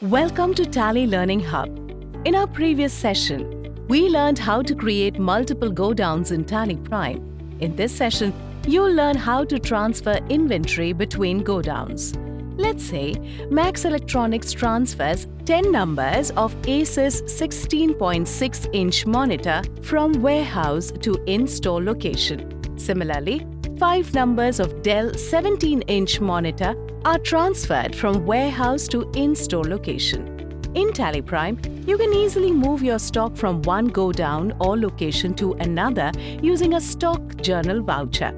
Welcome to Tally Learning Hub. In our previous session, we learned how to create multiple go-downs in Tally Prime. In this session, you'll learn how to transfer inventory between go-downs. Let's say Max Electronics transfers 10 numbers of Asus 16.6-inch monitor from warehouse to in-store location. Similarly, 5 numbers of Dell 17-inch monitor are transferred from warehouse to in-store location. In Tally Prime, you can easily move your stock from one go-down or location to another using a stock journal voucher.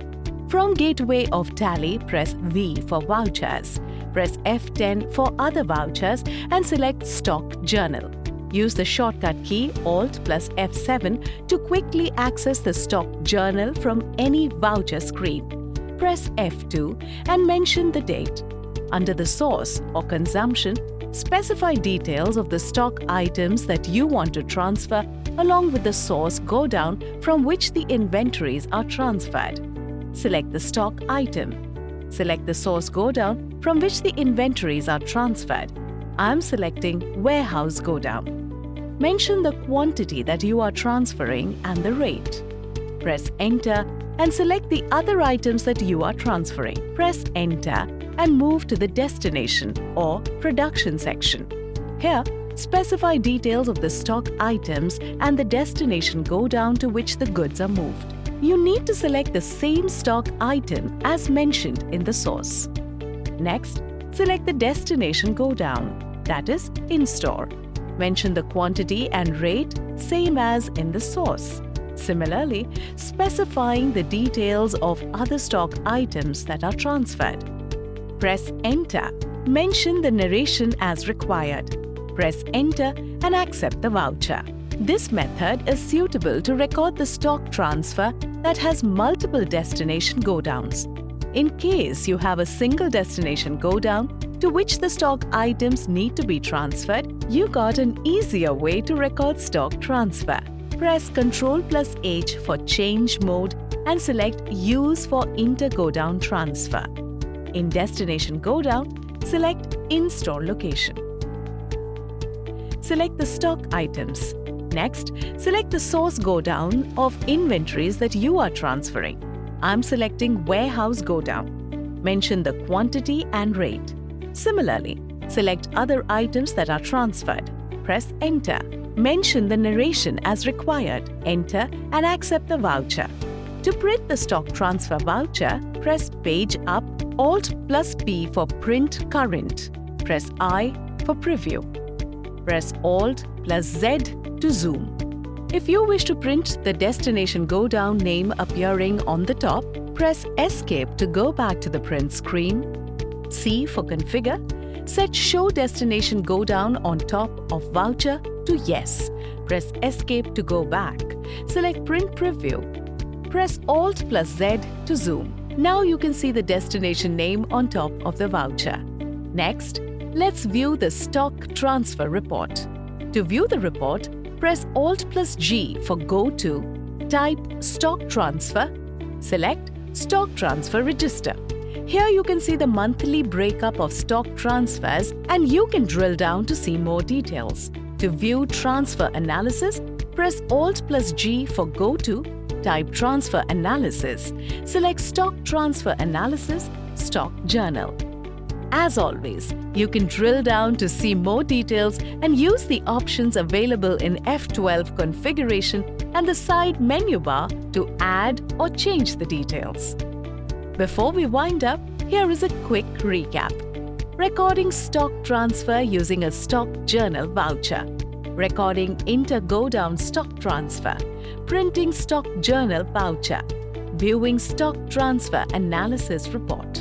From Gateway of Tally, press V for vouchers. Press F10 for other vouchers and select Stock Journal. Use the shortcut key Alt plus F7 to quickly access the stock journal from any voucher screen. Press F2 and mention the date. Under the source or consumption, specify details of the stock items that you want to transfer along with the source go-down from which the inventories are transferred. Select the stock item. Select the source go-down from which the inventories are transferred. I'm selecting Warehouse Go-Down. Mention the quantity that you are transferring and the rate. Press Enter and select the other items that you are transferring. Press Enter and move to the Destination or Production section. Here, specify details of the stock items and the destination go-down to which the goods are moved. You need to select the same stock item as mentioned in the source. Next, select the destination go-down, that is, in-store. Mention the quantity and rate same as in the source. Similarly, specifying the details of other stock items that are transferred. Press Enter. Mention the narration as required. Press Enter and accept the voucher. This method is suitable to record the stock transfer that has multiple destination go-downs. In case you have a single destination go-down to which the stock items need to be transferred, you got an easier way to record stock transfer. Press Ctrl plus H for change mode and select Use for inter-go-down transfer. In Destination Go-Down, select In-Store Location. Select the stock items. Next, select the source go-down of inventories that you are transferring. I'm selecting Warehouse Go-Down. Mention the quantity and rate. Similarly, select other items that are transferred. Press Enter. Mention the narration as required. Enter and accept the voucher. To print the stock transfer voucher, press Page Up, Alt plus P for Print Current. Press I for Preview. Press Alt plus Z to zoom. If you wish to print the destination go-down name appearing on the top, press Escape to go back to the print screen. C for Configure. Set Show Destination Go-Down on top of voucher to Yes. Press Escape to go back. Select Print Preview. Press Alt plus Z to zoom. Now you can see the destination name on top of the voucher. Next, let's view the stock transfer report. To view the report, press Alt plus G for Go To, type Stock Transfer, select Stock Transfer Register. Here you can see the monthly breakup of stock transfers and you can drill down to see more details. To view Transfer Analysis, press Alt plus G for Go To, type Transfer Analysis, select Stock Transfer Analysis, Stock Journal. As always, you can drill down to see more details and use the options available in F12 configuration and the side menu bar to add or change the details. Before we wind up, here is a quick recap. Recording stock transfer using a stock journal voucher. Recording inter-go-down stock transfer. Printing stock journal voucher. Viewing stock transfer analysis report.